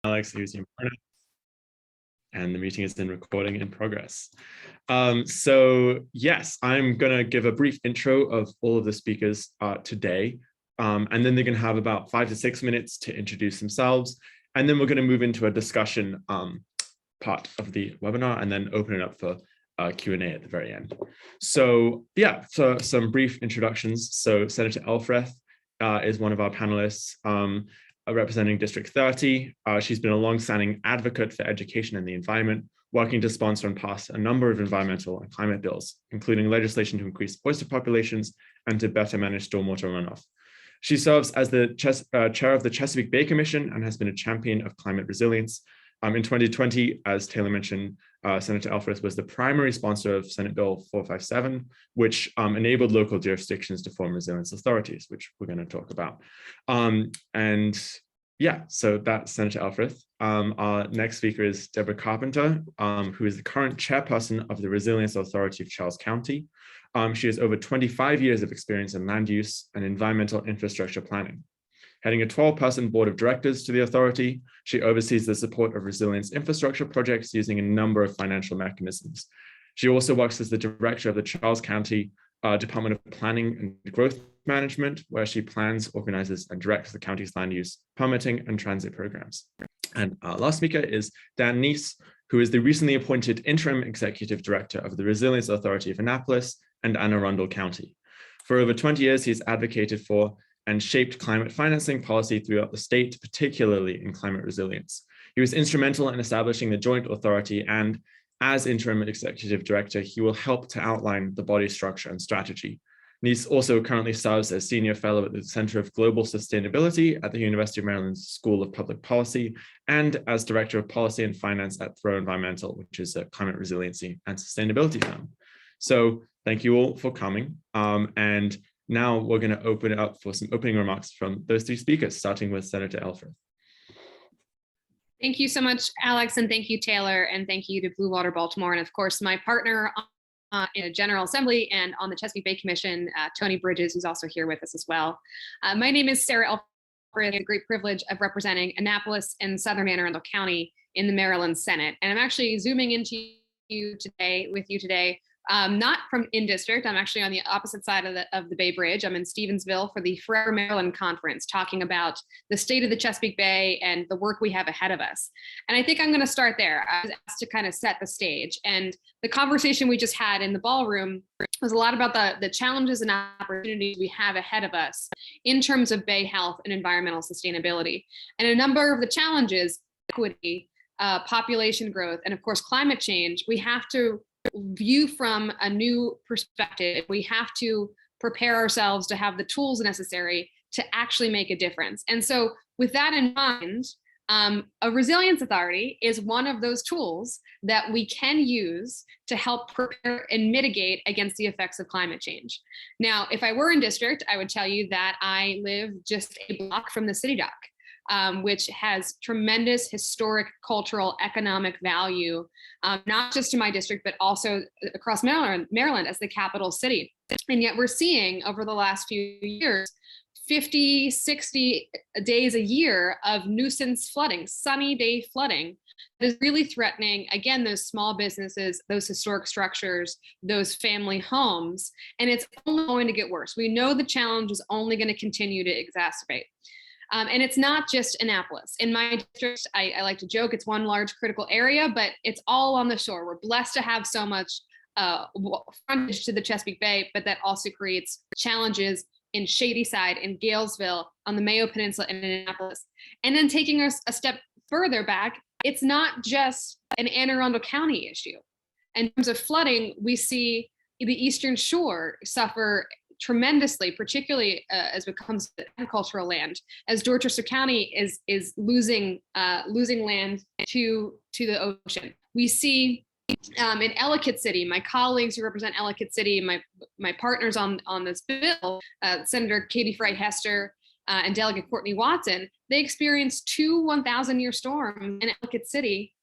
Alex, using pronouns, and the meeting is in recording in progress. So yes, I'm going to give a brief intro of all of the speakers today, and then they're going to have about 5 to 6 minutes to introduce themselves, and then we're going to move into a discussion part of the webinar, and then open it up for Q&A at the very end. So yeah, so some brief introductions. So Senator Elfreth is one of our panelists, representing District 30. She's been a long-standing advocate for education and the environment, working to sponsor and pass a number of environmental and climate bills, including legislation to increase oyster populations and to better manage stormwater runoff. She serves as the chair of the Chesapeake Bay Commission and has been a champion of climate resilience. In 2020, as Taylor mentioned, Senator Elfreth was the primary sponsor of Senate Bill 457, which enabled local jurisdictions to form resilience authorities, which we're going to talk about. And yeah, so that's Senator Elfreth. Our next speaker is Deborah Carpenter, who is the current chairperson of the Resilience Authority of Charles County. She has over 25 years of experience in land use and environmental infrastructure planning. Heading a 12-person board of directors to the authority, she oversees the support of resilience infrastructure projects using a number of financial mechanisms. She also works as the director of the Charles County Department of Planning and Growth Management, where she plans, organizes, and directs the county's land use, permitting, and transit programs. And our last speaker is Dan Neese, who is the recently appointed interim executive director of the Resilience Authority of Annapolis and Anne Arundel County. For over 20 years, he's advocated for and shaped climate financing policy throughout the state, particularly in climate resilience. He was instrumental in establishing the joint authority, and as interim executive director, he will help to outline the body structure and strategy. Neese also currently serves as senior fellow at the Center of Global Sustainability at the University of Maryland School of Public Policy, and as director of policy and finance at Throw Environmental, which is a climate resiliency and sustainability firm. So thank you all for coming. And now we're going to open it up for some opening remarks from those three speakers, starting with Senator Elfreth. Thank you so much, Alex, and thank you, Taylor, and thank you to Blue Water Baltimore, and of course, my partner in the General Assembly and on the Chesapeake Bay Commission, Tony Bridges, who's also here with us as well. My name is Sarah Elfreth. I have the great privilege of representing Annapolis and Southern Anne Arundel County in the Maryland Senate, and I'm actually zooming into you today. Not from in district. I'm actually on the opposite side of the Bay Bridge. I'm in Stevensville for the Forever Maryland Conference, talking about the state of the Chesapeake Bay and the work we have ahead of us. And I think I'm going to start there. I was asked to kind of set the stage. And the conversation we just had in the ballroom was a lot about the challenges and opportunities we have ahead of us in terms of Bay health and environmental sustainability. And a number of the challenges, equity, population growth, and of course, climate change, we have to view from a new perspective. We have to prepare ourselves to have the tools necessary to actually make a difference. And so with that in mind, a resilience authority is one of those tools that we can use to help prepare and mitigate against the effects of climate change. Now, if I were in district, I would tell you that I live just a block from the city dock, which has tremendous historic, cultural, economic value, not just to my district, but also across Maryland as the capital city. And yet we're seeing over the last few years, 50, 60 days a year of nuisance flooding, sunny day flooding, that is really threatening, again, those small businesses, those historic structures, those family homes, and it's only going to get worse. We know the challenge is only going to continue to exacerbate. And it's not just Annapolis. In my district, I like to joke, it's one large critical area, but it's all on the shore. We're blessed to have so much frontage to the Chesapeake Bay, but that also creates challenges in Shadyside, in Galesville, on the Mayo Peninsula, and in Annapolis. And then taking us a step further back, it's not just an Anne Arundel County issue. In terms of flooding, we see the Eastern Shore suffer tremendously, particularly as it comes to agricultural land, as Dorchester County is losing land to the ocean. We see in Ellicott City, my colleagues who represent Ellicott City, my partners on this bill, Senator Katie Fry Hester and Delegate Courtney Watson, they experienced 2 1,000-year storms in Ellicott City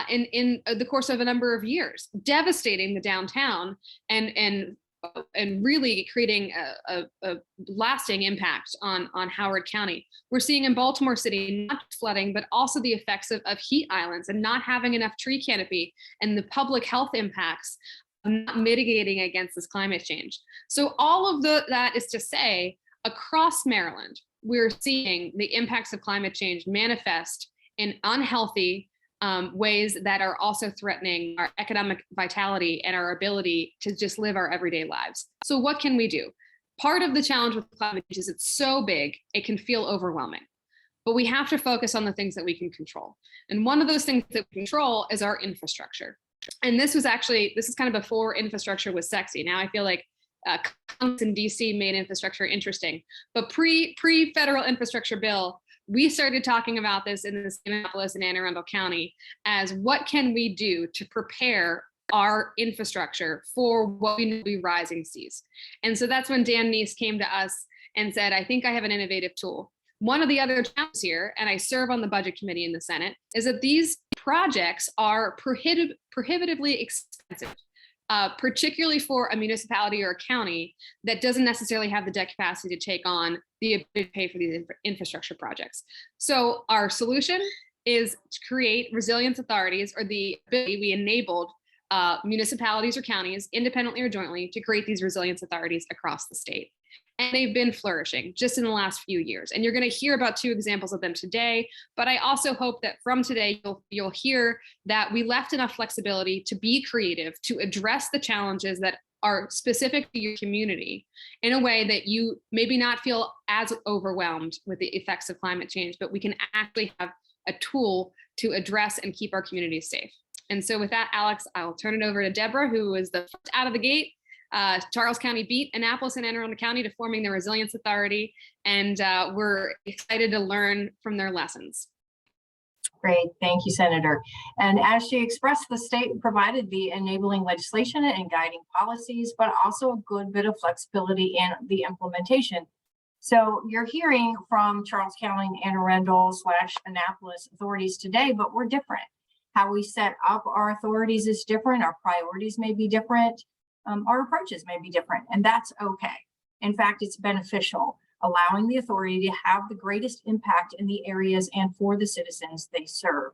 in the course of a number of years, devastating the downtown and and really creating a lasting impact on Howard County. We're seeing in Baltimore City, not just flooding, but also the effects of heat islands and not having enough tree canopy and the public health impacts of not mitigating against this climate change. So all of that is to say, across Maryland, we're seeing the impacts of climate change manifest in unhealthy ways that are also threatening our economic vitality and our ability to just live our everyday lives. So what can we do? Part of the challenge with climate change is it's so big, it can feel overwhelming. But we have to focus on the things that we can control. And one of those things that we control is our infrastructure. And this is kind of before infrastructure was sexy. Now I feel like Congress in DC made infrastructure interesting. But pre-federal infrastructure bill, we started talking about this in the City of Annapolis and Anne Arundel County as what can we do to prepare our infrastructure for what we know will be rising seas. And so that's when Dan Neese came to us and said, I think I have an innovative tool. One of the other challenges here, and I serve on the budget committee in the Senate, is that these projects are prohibitively expensive. Particularly for a municipality or a county that doesn't necessarily have the debt capacity to take on the ability to pay for these infrastructure projects. So our solution is to create resilience authorities, or the ability we enabled municipalities or counties, independently or jointly, to create these resilience authorities across the state. And they've been flourishing just in the last few years. And you're going to hear about 2 examples of them today. But I also hope that from today, you'll hear that we left enough flexibility to be creative, to address the challenges that are specific to your community in a way that you maybe not feel as overwhelmed with the effects of climate change, but we can actually have a tool to address and keep our communities safe. And so with that, Alex, I'll turn it over to Deborah, who was the first out of the gate. Charles County beat Annapolis and Anne Arundel County to forming the Resilience Authority, and we're excited to learn from their lessons. Great, thank you, Senator. And as she expressed, the state provided the enabling legislation and guiding policies, but also a good bit of flexibility in the implementation. So you're hearing from Charles County, Anne Arundel / Annapolis authorities today, but we're different. How we set up our authorities is different. Our priorities may be different. Our approaches may be different, and that's okay. In fact, it's beneficial, allowing the authority to have the greatest impact in the areas and for the citizens they serve.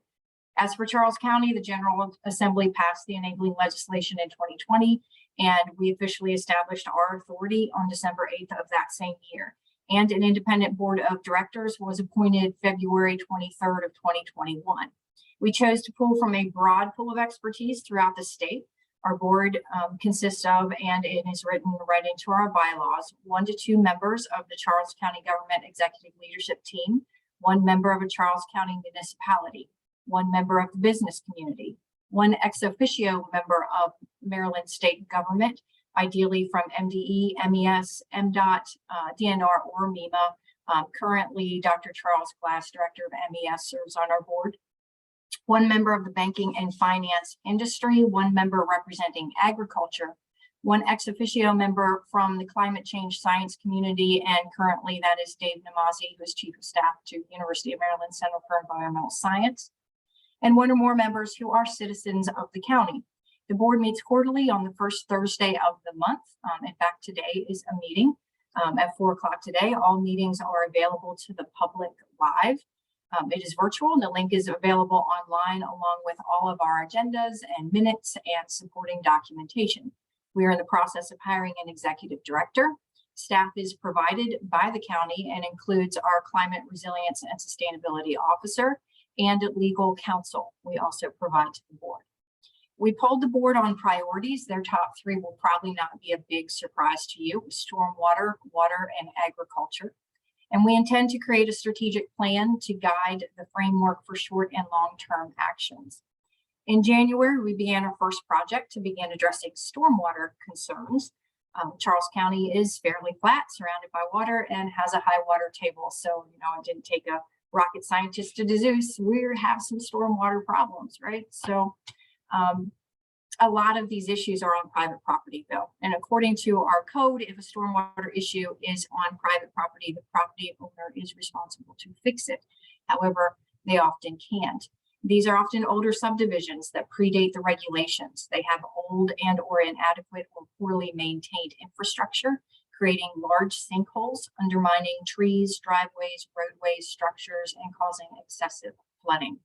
As for Charles County, the General Assembly passed the enabling legislation in 2020, and we officially established our authority on December 8th of that same year. And an independent board of directors was appointed February 23rd of 2021. We chose to pull from a broad pool of expertise throughout the state. Our board consists of, and it is written right into our bylaws, 1 to 2 members of the Charles County Government Executive Leadership Team, 1 member of a Charles County municipality, 1 member of the business community, 1 ex officio member of Maryland State Government, ideally from MDE, MES, MDOT, DNR, or MEMA. Currently, Dr. Charles Glass, Director of MES, serves on our board. 1 member of the banking and finance industry, 1 member representing agriculture, 1 ex officio member from the climate change science community, and currently that is Dave Namazi, who is Chief of Staff to University of Maryland Center for Environmental Science, and 1 or more members who are citizens of the county. The board meets quarterly on the first Thursday of the month. In fact, today is a meeting at 4 o'clock today. All meetings are available to the public live. It is virtual, and the link is available online along with all of our agendas and minutes and supporting documentation. We are in the process of hiring an executive director. Staff is provided by the county and includes our climate resilience and sustainability officer and legal counsel. We also provide to the board. We polled the board on priorities. Their top 3 will probably not be a big surprise to you: stormwater, water, and agriculture. And we intend to create a strategic plan to guide the framework for short and long-term actions. In January, we began our first project to begin addressing stormwater concerns. Charles County is fairly flat, surrounded by water, and has a high water table. So, it didn't take a rocket scientist to deduce we have some stormwater problems, right? So a lot of these issues are on private property, though. And according to our code, if a stormwater issue is on private property, the property owner is responsible to fix it. However, they often can't. These are often older subdivisions that predate the regulations. They have old and or inadequate or poorly maintained infrastructure, creating large sinkholes, undermining trees, driveways, roadways, structures, and causing excessive flooding.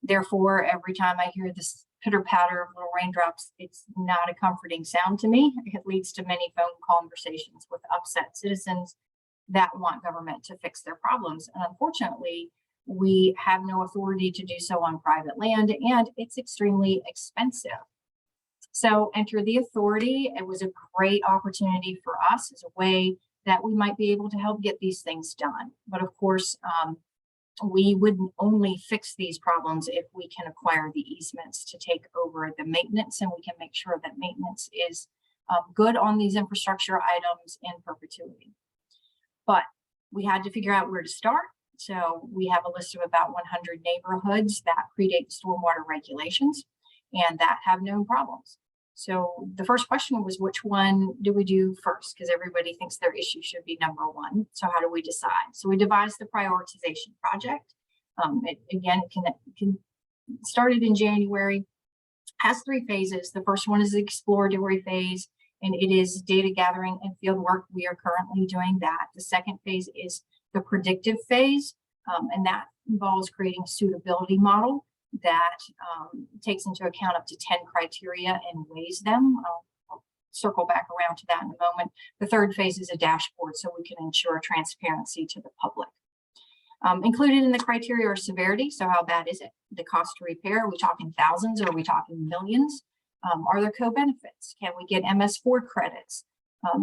Therefore, every time I hear this pitter patter of little raindrops, it's not a comforting sound to me. It leads to many phone conversations with upset citizens that want government to fix their problems. And unfortunately, we have no authority to do so on private land, and it's extremely expensive. So enter the authority. It was a great opportunity for us as a way that we might be able to help get these things done. But of course, we would only fix these problems if we can acquire the easements to take over the maintenance, and we can make sure that maintenance is good on these infrastructure items in perpetuity. But we had to figure out where to start. So we have a list of about 100 neighborhoods that predate stormwater regulations and that have known problems. So the first question was, which one do we do first? Because everybody thinks their issue should be number one. So how do we decide? So we devised the prioritization project. It started in January, has 3 phases. The first one is the exploratory phase, and it is data gathering and field work. We are currently doing that. The second phase is the predictive phase, and that involves creating a suitability model that takes into account up to 10 criteria and weighs them. I'll circle back around to that in a moment. The third phase is a dashboard so we can ensure transparency to the public. Included in the criteria are severity. So how bad is it? The cost to repair, are we talking thousands or are we talking millions? Are there co-benefits? Can we get MS4 credits?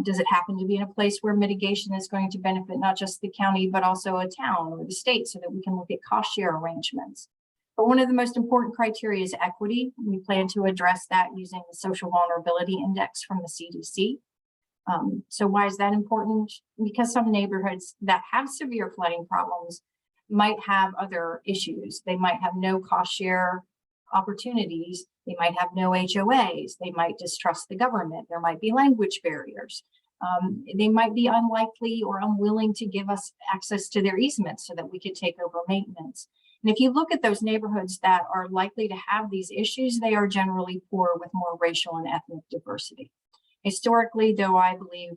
Does it happen to be in a place where mitigation is going to benefit not just the county, but also a town or the state, so that we can look at cost share arrangements? But one of the most important criteria is equity. We plan to address that using the Social Vulnerability Index from the CDC. So why is that important? Because some neighborhoods that have severe flooding problems might have other issues. They might have no cost share opportunities. They might have no HOAs. They might distrust the government. There might be language barriers. They might be unlikely or unwilling to give us access to their easements so that we could take over maintenance. And if you look at those neighborhoods that are likely to have these issues, they are generally poor with more racial and ethnic diversity. Historically, though, I believe,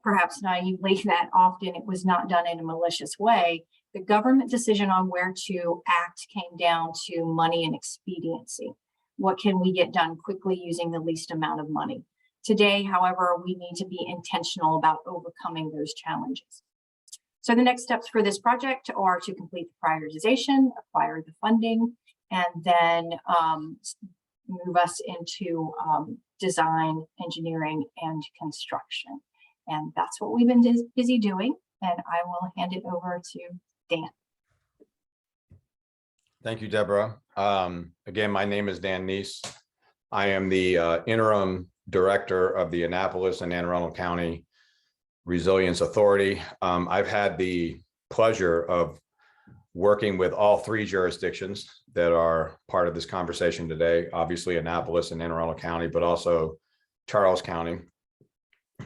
perhaps naively, that often it was not done in a malicious way, the government decision on where to act came down to money and expediency. What can we get done quickly using the least amount of money? Today, however, we need to be intentional about overcoming those challenges. So the next steps for this project are to complete the prioritization, acquire the funding, and then move us into design, engineering, and construction. And that's what we've been busy doing. And I will hand it over to Dan. Thank you, Deborah. Again, my name is Dan Neese. I am the interim director of the Annapolis and Anne Arundel County Resilience Authority. I've had the pleasure of working with all 3 jurisdictions that are part of this conversation today, obviously Annapolis and Anne Arundel County, but also Charles County,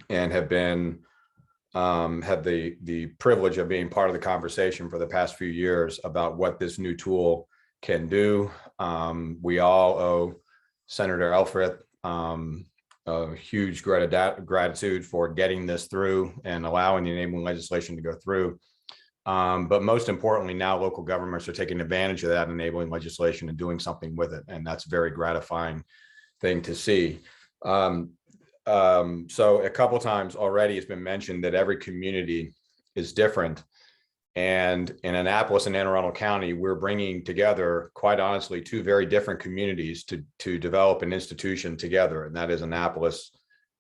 and have been had the privilege of being part of the conversation for the past few years about what this new tool can do. We all owe Senator Elfreth a huge gratitude for getting this through and allowing the enabling legislation to go through. But most importantly, now local governments are taking advantage of that enabling legislation and doing something with it. And that's a very gratifying thing to see. So a couple times already it's been mentioned that every community is different. And in Annapolis and Anne Arundel County, we're bringing together, quite honestly, 2 very different communities to develop an institution together, and that is Annapolis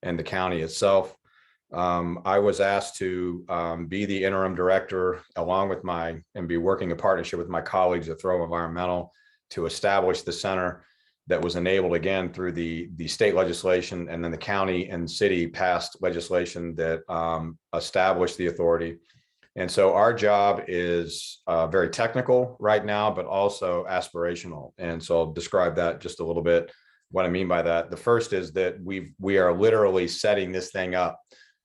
and the county itself. I was asked to be the interim director along with and be working in partnership with my colleagues at Throw Environmental to establish the center that was enabled again through the state legislation, and then the county and city passed legislation that established the authority. And so our job is very technical right now, but also aspirational. And so I'll describe that just a little bit, what I mean by that. The first is that we are literally setting this thing up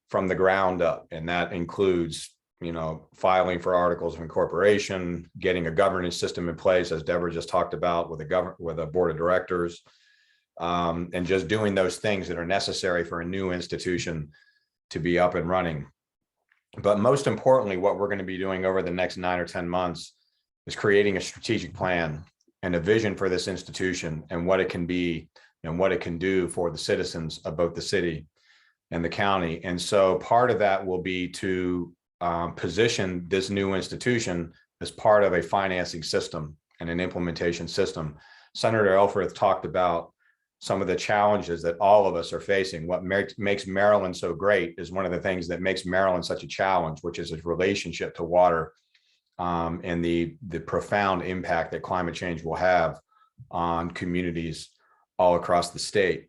from the ground up, and that includes filing for articles of incorporation, getting a governance system in place, as Deborah just talked about, with a board of directors, and just doing those things that are necessary for a new institution to be up and running. But most importantly, what we're going to be doing over the next 9 or 10 months is creating a strategic plan and a vision for this institution and what it can be and what it can do for the citizens of both the city and the county. And so part of that will be to position this new institution as part of a financing system and an implementation system. Senator Elfreth talked about some of the challenges that all of us are facing. What makes Maryland so great is one of the things that makes Maryland such a challenge, which is its relationship to water, and the profound impact that climate change will have on communities all across the state.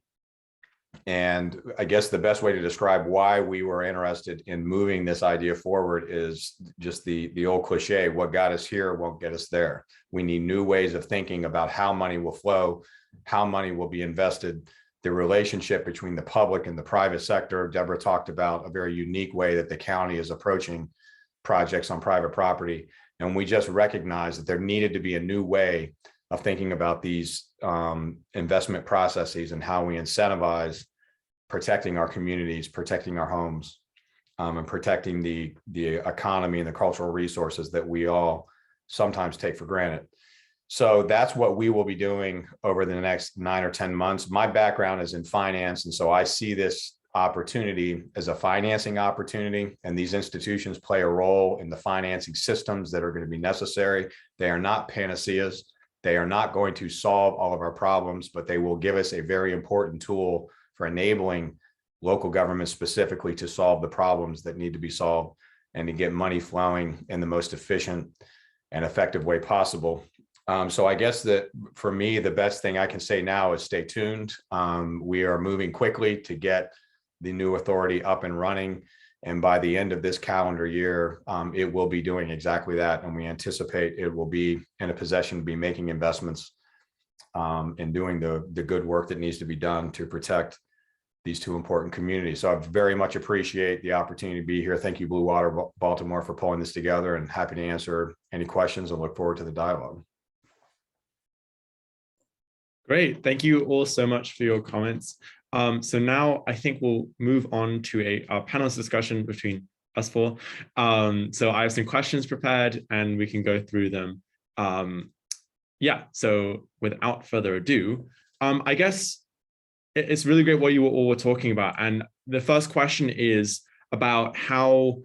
And I guess the best way to describe why we were interested in moving this idea forward is just the old cliche: what got us here won't get us there. We need new ways of thinking about how money will flow, how money will be invested, the relationship between the public and the private sector. Deborah talked about a very unique way that the county is approaching projects on private property. And we just recognized that there needed to be a new way of thinking about these investment processes and how we incentivize protecting our communities, protecting our homes, and protecting the economy and the cultural resources that we all sometimes take for granted. So that's what we will be doing over the next 9 or 10 months. My background is in finance, and so I see this opportunity as a financing opportunity, and these institutions play a role in the financing systems that are going to be necessary. They are not panaceas. They are not going to solve all of our problems, but they will give us a very important tool for enabling local governments specifically to solve the problems that need to be solved and to get money flowing in the most efficient and effective way possible. So I guess that for me, the best thing I can say now is stay tuned. We are moving quickly to get the new authority up and running. And by the end of this calendar year, it will be doing exactly that. And we anticipate it will be in a position to be making investments and doing the good work that needs to be done to protect these two important communities. So I very much appreciate the opportunity to be here. Thank you, Blue Water Baltimore, for pulling this together, and happy to answer any questions and look forward to the dialogue. Great. Thank you all so much for your comments. So now I think we'll move on to a panelist discussion between us four. So I have some questions prepared and we can go through them. Yeah, so without further ado, I guess it's really great what you all were talking about. And the first question is about how,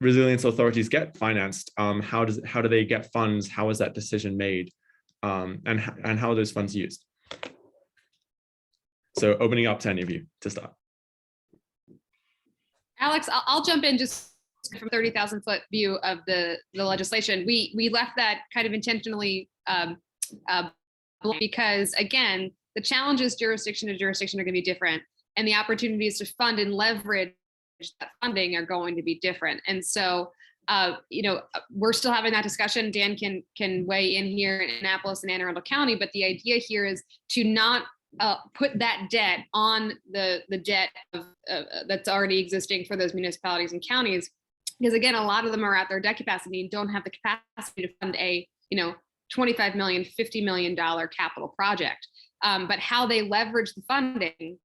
resilience authorities get financed. How do they get funds? How is that decision made? And how are those funds used? So opening up to any of you to start. Alex, I'll jump in just from 30,000 foot view of the legislation. We left that kind of intentionally because, again, the challenges jurisdiction to jurisdiction are going to be different, and the opportunities to fund and leverage that funding are going to be different. And so, we're still having that discussion. Dan can weigh in here in Annapolis and Anne Arundel County, but the idea here is to not put that debt on the debt that's already existing for those municipalities and counties, because again, a lot of them are at their debt capacity and don't have the capacity to fund a $25 million, $50 million capital project. But how they leverage the funding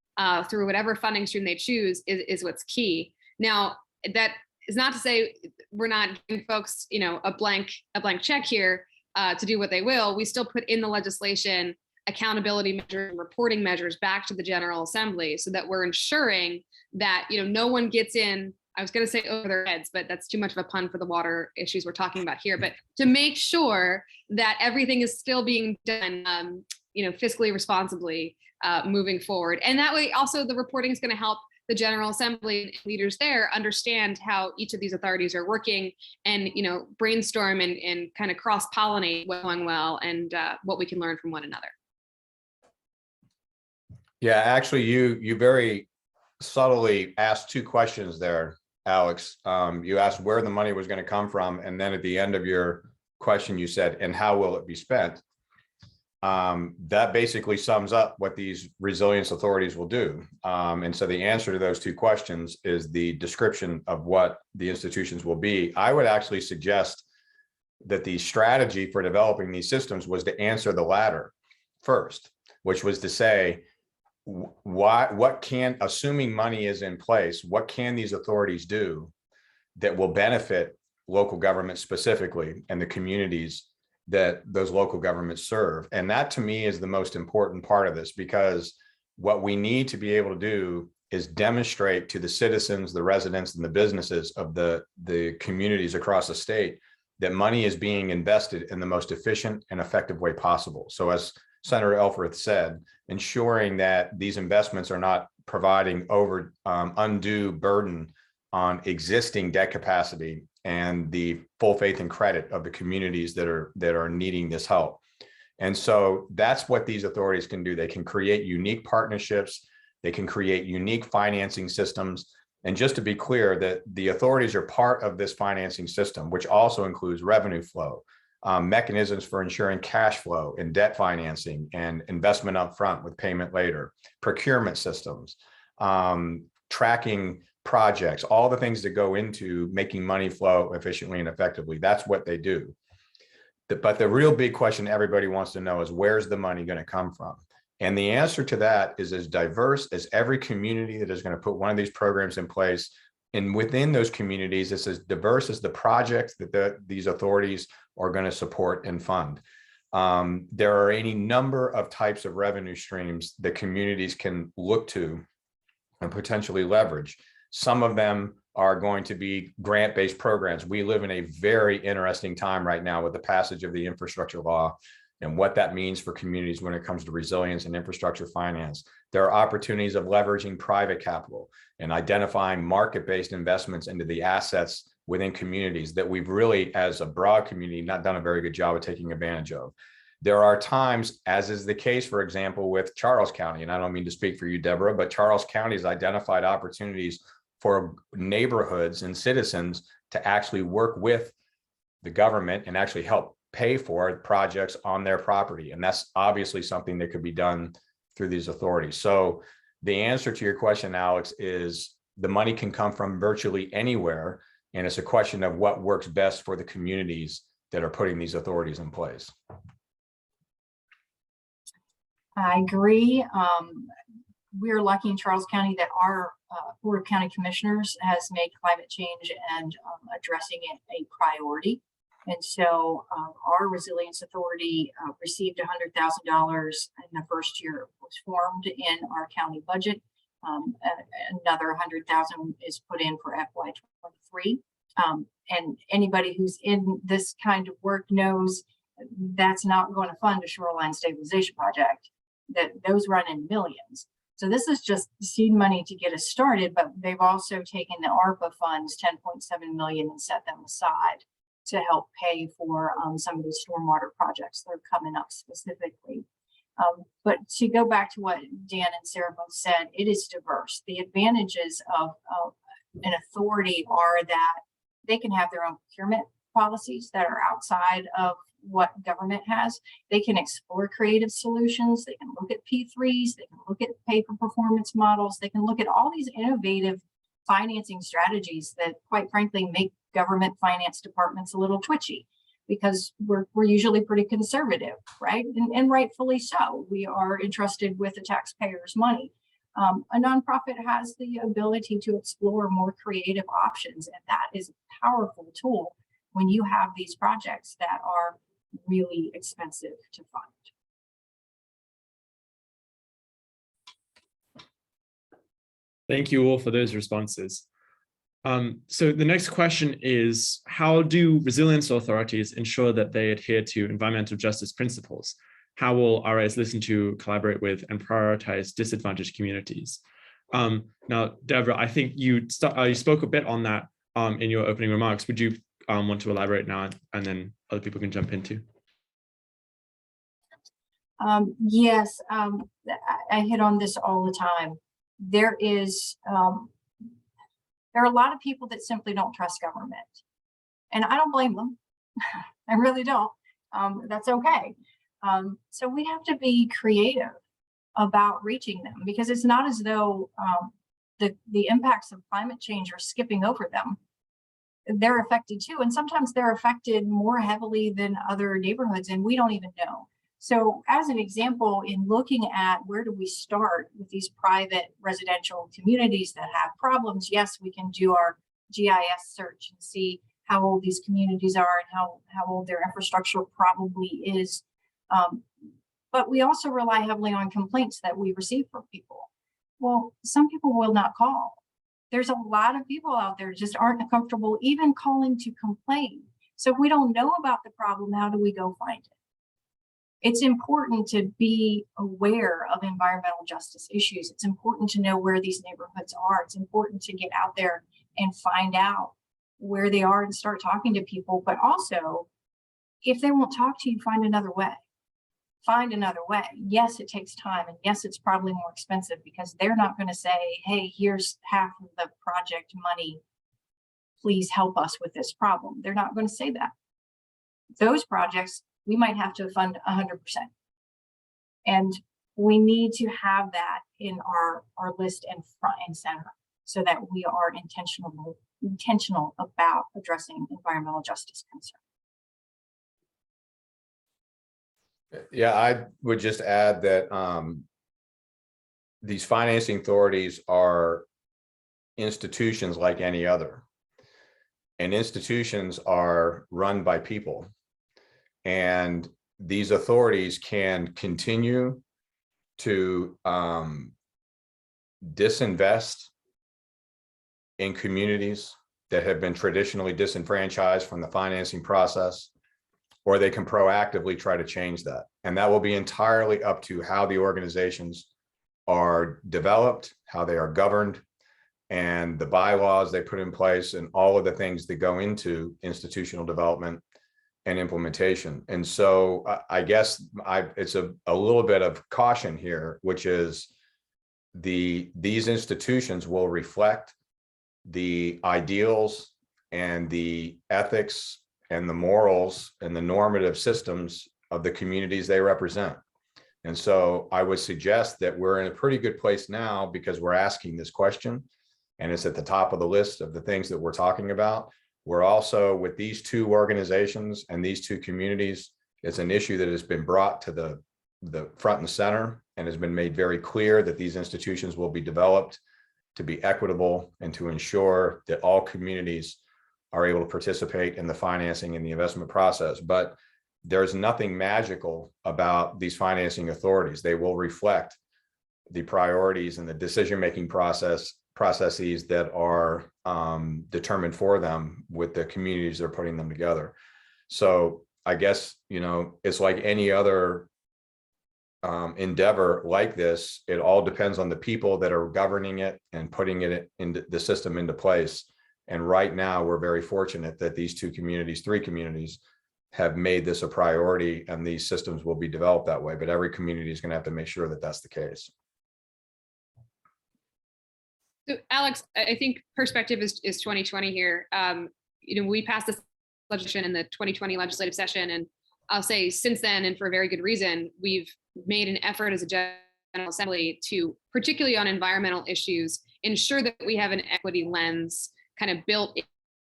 through whatever funding stream they choose is what's key. Now, that is not to say we're not giving folks, a blank check here to do what they will. We still put in the legislation accountability measures and reporting measures back to the General Assembly so that we're ensuring that, no one gets in, I was going to say over their heads, but that's too much of a pun for the water issues we're talking about here, but to make sure that everything is still being done, fiscally responsibly moving forward. And that way also the reporting is going to help the General Assembly leaders there understand how each of these authorities are working and, brainstorm and kind of cross-pollinate what's going well and what we can learn from one another. Yeah, actually, you very subtly asked two questions there, Alex. You asked where the money was going to come from, and then at the end of your question, you said, and how will it be spent? That basically sums up what these resilience authorities will do. And so the answer to those two questions is the description of what the institutions will be. I would actually suggest that the strategy for developing these systems was to answer the latter first, which was to say, what can, assuming money is in place, what can these authorities do that will benefit local government specifically and the communities that those local governments serve? And that to me is the most important part of this, because what we need to be able to do is demonstrate to the citizens, the residents, and the businesses of the communities across the state that money is being invested in the most efficient and effective way possible. So as Senator Elfreth said, ensuring that these investments are not providing undue burden on existing debt capacity and the full faith and credit of the communities that are needing this help. And so that's what these authorities can do. They can create unique partnerships. They can create unique financing systems. And just to be clear, that the authorities are part of this financing system, which also includes revenue flow, mechanisms for ensuring cash flow and debt financing and investment upfront with payment later, procurement systems, tracking projects, all the things that go into making money flow efficiently and effectively. That's what they do. But the real big question everybody wants to know is, where's the money going to come from? And the answer to that is as diverse as every community that is going to put one of these programs in place. And within those communities, it's as diverse as the projects that these authorities are going to support and fund. There are any number of types of revenue streams that communities can look to and potentially leverage. Some of them are going to be grant-based programs. We live in a very interesting time right now with the passage of the infrastructure law and what that means for communities when it comes to resilience and infrastructure finance. There are opportunities of leveraging private capital and identifying market-based investments into the assets within communities that we've really, as a broad community, not done a very good job of taking advantage of. There are times, as is the case, for example, with Charles County, and I don't mean to speak for you, Deborah, but Charles County has identified opportunities for neighborhoods and citizens to actually work with the government and actually help pay for projects on their property. And that's obviously something that could be done through these authorities. So the answer to your question, Alex, is the money can come from virtually anywhere. And it's a question of what works best for the communities that are putting these authorities in place. I agree. We're lucky in Charles County that our Board of County Commissioners has made climate change and addressing it a priority. And so our Resilience Authority received $100,000 in the first year it was formed in our county budget. Another $100,000 is put in for FY23. And anybody who's in this kind of work knows that's not going to fund a shoreline stabilization project, that those run in millions. So this is just seed money to get us started, but they've also taken the ARPA funds, 10.7 million, and set them aside to help pay for some of these stormwater projects that are coming up specifically. But to go back to what Dan and Sarah both said, it is diverse. The advantages of an authority are that they can have their own procurement policies that are outside of what government has. They can explore creative solutions. They can look at P3s. They can look at pay for performance models. They can look at all these innovative financing strategies that, quite frankly, make government finance departments a little twitchy, because we're usually pretty conservative, right? And rightfully so. We are entrusted with the taxpayers' money. A nonprofit has the ability to explore more creative options, and that is a powerful tool when you have these projects that are really expensive to fund. Thank you all for those responses. So the next question is, how do resilience authorities ensure that they adhere to environmental justice principles? How will RAs listen to, collaborate with, and prioritize disadvantaged communities? Now, Deborah, I think you spoke a bit on that in your opening remarks. Would you want to elaborate now, and then other people can jump into? Yes, I hit on this all the time. There are a lot of people that simply don't trust government, and I don't blame them. I really don't. That's okay. So we have to be creative about reaching them, because it's not as though the impacts of climate change are skipping over them. They're affected too, and sometimes they're affected more heavily than other neighborhoods, and we don't even know. So as an example, in looking at where do we start with these private residential communities that have problems, yes, we can do our GIS search and see how old these communities are and how old their infrastructure probably is. But we also rely heavily on complaints that we receive from people. Well, some people will not call. There's a lot of people out there just aren't comfortable even calling to complain. So if we don't know about the problem, how do we go find it? It's important to be aware of environmental justice issues. It's important to know where these neighborhoods are. It's important to get out there and find out where they are and start talking to people. But also, if they won't talk to you, find another way. Find another way. Yes, it takes time, and yes, it's probably more expensive, because they're not going to say, hey, here's half of the project money. Please help us with this problem. They're not going to say that. Those projects, we might have to fund 100%. And we need to have that in our list and front and center, so that we are intentional about addressing environmental justice concerns. Yeah, I would just add that these financing authorities are institutions like any other. And institutions are run by people. And these authorities can continue to disinvest in communities that have been traditionally disenfranchised from the financing process, or they can proactively try to change that. And that will be entirely up to how the organizations are developed, how they are governed, and the bylaws they put in place, and all of the things that go into institutional development and implementation. And so I guess it's a little bit of caution here, which is these institutions will reflect the ideals and the ethics and the morals and the normative systems of the communities they represent. And so I would suggest that we're in a pretty good place now, because we're asking this question, and it's at the top of the list of the things that we're talking about. We're also, with these two organizations and these two communities, it's an issue that has been brought to the front and center, and has been made very clear that these institutions will be developed to be equitable and to ensure that all communities are able to participate in the financing and the investment process. But there's nothing magical about these financing authorities. They will reflect the priorities and the decision-making processes that are determined for them with the communities they're putting them together. So I guess, it's like any other endeavor like this. It all depends on the people that are governing it and putting it into the system into place. And right now, we're very fortunate that these three communities have made this a priority, and these systems will be developed that way. But every community is going to have to make sure that that's the case. So Alex, I think perspective is 2020 here. We passed this legislation in the 2020 legislative session, and I'll say since then, and for a very good reason, we've made an effort as a General Assembly to, particularly on environmental issues, ensure that we have an equity lens kind of built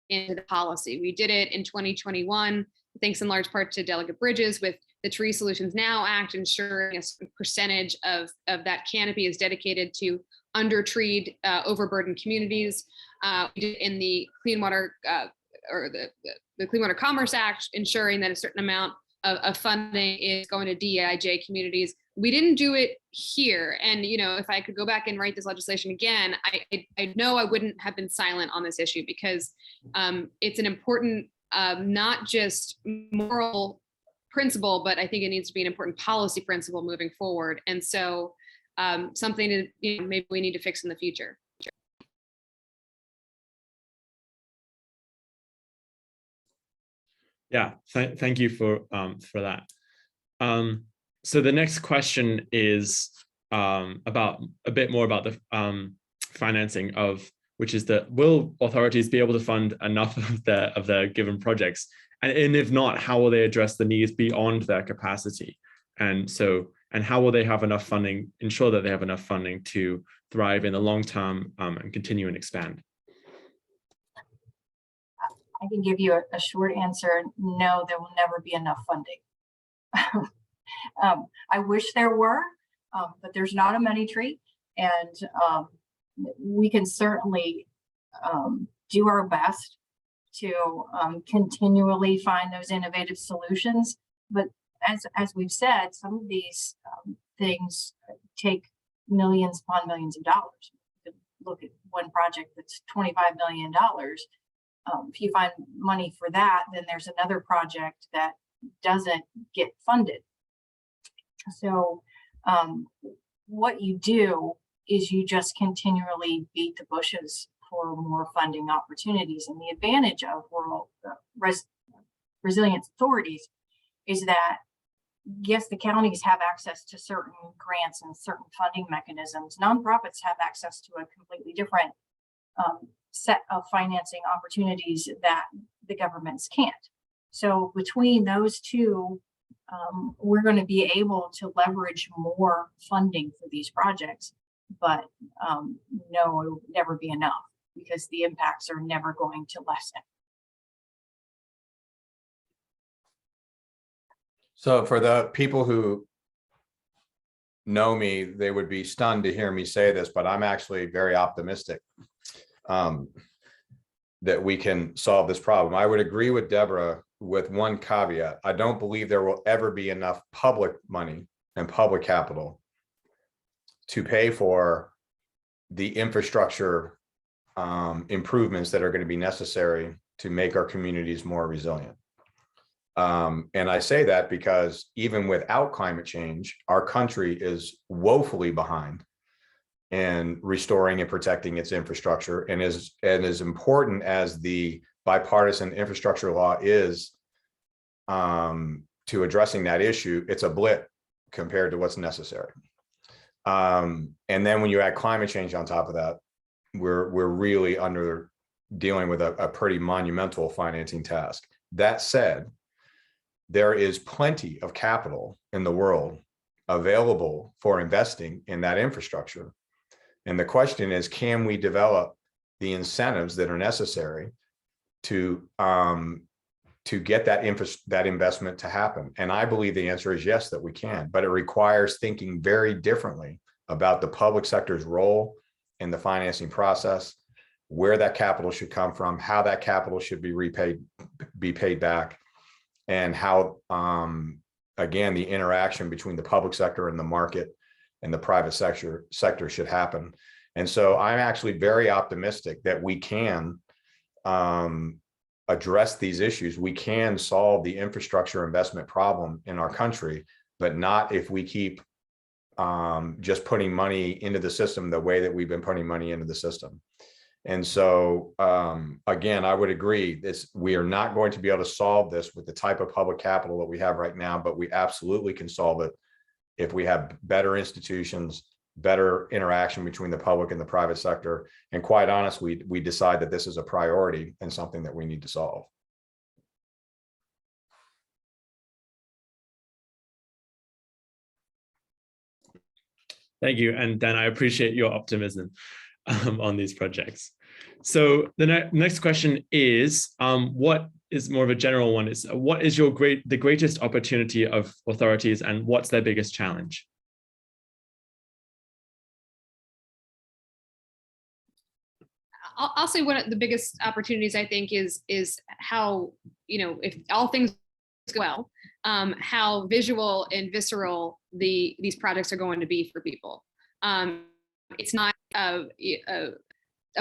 into the policy. We did it in 2021, thanks in large part to Delegate Bridges with the Tree Solutions Now Act, ensuring a percentage of that canopy is dedicated to under-treed, overburdened communities. We did in the Clean Water or the Clean Water Commerce Act, ensuring that a certain amount of funding is going to DEIJ communities. We didn't do it here. And, if I could go back and write this legislation again, I know I wouldn't have been silent on this issue, because it's an important, not just moral principle, but I think it needs to be an important policy principle moving forward. And so something that maybe we need to fix in the future. Yeah, thank you for that. So the next question is about a bit more about the financing of, which is that will authorities be able to fund enough of their given projects, and if not, how will they address the needs beyond their capacity? And how will they have enough funding, ensure that they have enough funding to thrive in the long term and continue and expand? I can give you a short answer. No, there will never be enough funding. I wish there were, but there's not a money tree. And we can certainly do our best to continually find those innovative solutions. But as we've said, some of these things take millions upon millions of dollars. Look at one project that's $25 million. If you find money for that, then there's another project that doesn't get funded. So what you do is you just continually beat the bushes for more funding opportunities. And the advantage of rural resilience authorities is that, yes, the counties have access to certain grants and certain funding mechanisms. Nonprofits have access to a completely different set of financing opportunities that the governments can't. So between those two, we're going to be able to leverage more funding for these projects, but no, it will never be enough because the impacts are never going to lessen. So for the people who know me, they would be stunned to hear me say this, but I'm actually very optimistic that we can solve this problem. I would agree with Deborah with one caveat. I don't believe there will ever be enough public money and public capital to pay for the infrastructure improvements that are going to be necessary to make our communities more resilient. And I say that because even without climate change, our country is woefully behind in restoring and protecting its infrastructure. And as important as the bipartisan infrastructure law is to addressing that issue, it's a blip compared to what's necessary. And then when you add climate change on top of that, we're really dealing with a pretty monumental financing task. That said, there is plenty of capital in the world available for investing in that infrastructure. And the question is, can we develop the incentives that are necessary to get that investment to happen? And I believe the answer is yes, that we can, but it requires thinking very differently about the public sector's role in the financing process, where that capital should come from, how that capital should be paid back, and how, again, the interaction between the public sector and the market and the private sector should happen. And so I'm actually very optimistic that we can address these issues. We can solve the infrastructure investment problem in our country, but not if we keep just putting money into the system the way that we've been putting money into the system. And so, again, I would agree, we are not going to be able to solve this with the type of public capital that we have right now, but we absolutely can solve it if we have better institutions, better interaction between the public and the private sector. And quite honestly, we decide that this is a priority and something that we need to solve. Thank you. And Dan, I appreciate your optimism on these projects. So the next question is, what is more of a general one, is what is the greatest opportunity of authorities and what's their biggest challenge? I'll say one of the biggest opportunities, I think, is how, if all things go well, how visual and visceral these projects are going to be for people. It's not a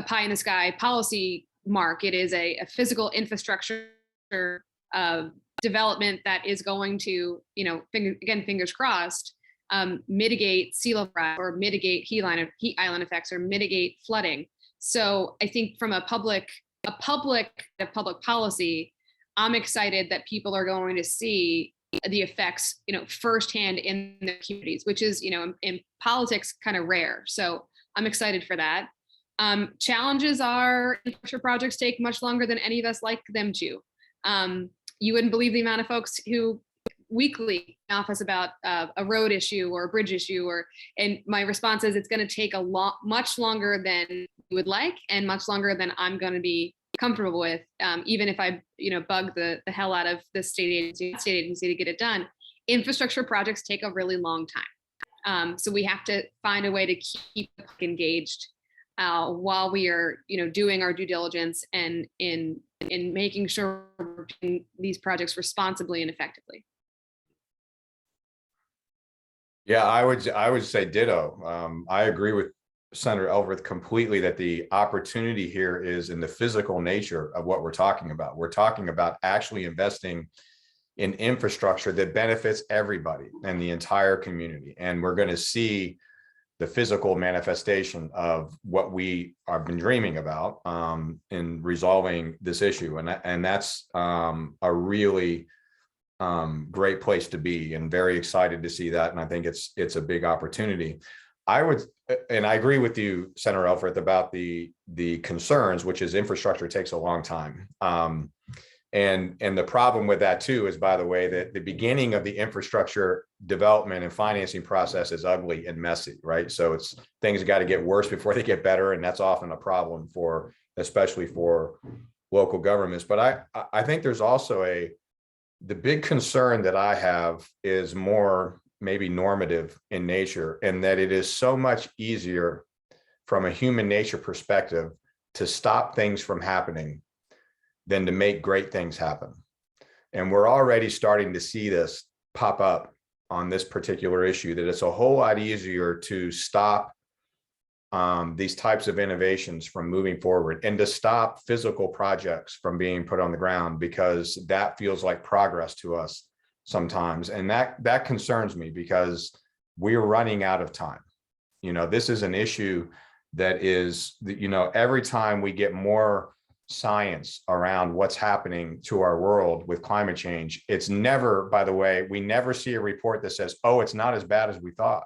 pie in the sky policy mark. It is a physical infrastructure development that is going to, fingers crossed, mitigate sea level rise or mitigate heat island effects or mitigate flooding. So I think from a public policy, I'm excited that people are going to see the effects, firsthand in their communities, which is, in politics kind of rare. So I'm excited for that. Challenges are infrastructure projects take much longer than any of us like them to. You wouldn't believe the amount of folks who weekly in office about a road issue or a bridge issue, and my response is it's going to take much longer than you would like, and much longer than I'm going to be comfortable with, even if I, bug the hell out of the state agency to get it done. Infrastructure projects take a really long time. So we have to find a way to keep engaged while we are, doing our due diligence and in making sure we're doing these projects responsibly and effectively. Yeah, I would say ditto. I agree with Senator Elfreth completely that the opportunity here is in the physical nature of what we're talking about. We're talking about actually investing in infrastructure that benefits everybody and the entire community. And we're going to see the physical manifestation of what we have been dreaming about in resolving this issue. And that's a really great place to be, and very excited to see that. And I think it's a big opportunity. And I agree with you, Senator Elfreth, about the concerns, which is infrastructure takes a long time. And the problem with that too is, by the way, that the beginning of the infrastructure development and financing process is ugly and messy, right? So things got to get worse before they get better. And that's often a problem especially for local governments. But I think there's also the big concern that I have is more maybe normative in nature, and that it is so much easier from a human nature perspective to stop things from happening than to make great things happen. And we're already starting to see this pop up on this particular issue, that it's a whole lot easier to stop these types of innovations from moving forward, and to stop physical projects from being put on the ground, because that feels like progress to us sometimes. And that concerns me, because we're running out of time. This is an issue that is, every time we get more science around what's happening to our world with climate change, it's never, by the way, we never see a report that says, oh, it's not as bad as we thought,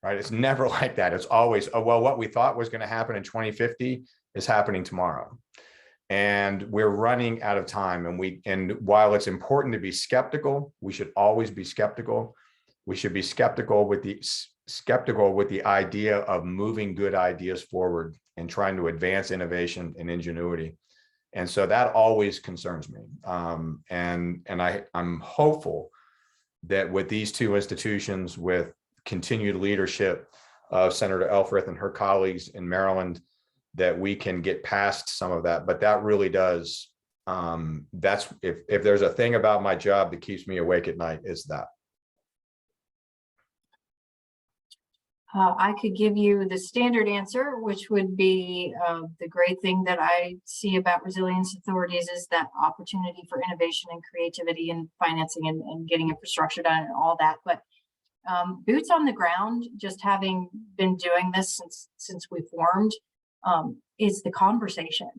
right? It's never like that. It's always, oh, well, what we thought was going to happen in 2050 is happening tomorrow. And we're running out of time. And while it's important to be skeptical, we should always be skeptical. We should be skeptical with the idea of moving good ideas forward and trying to advance innovation and ingenuity. And so that always concerns me. And I'm hopeful that with these two institutions, with continued leadership of Senator Elfreth and her colleagues in Maryland, that we can get past some of that. But that really does, that's, if there's a thing about my job that keeps me awake at night, it's that. I could give you the standard answer, which would be the great thing that I see about resilience authorities is that opportunity for innovation and creativity and financing and getting infrastructure done and all that. But boots on the ground, just having been doing this since we formed, is the conversation.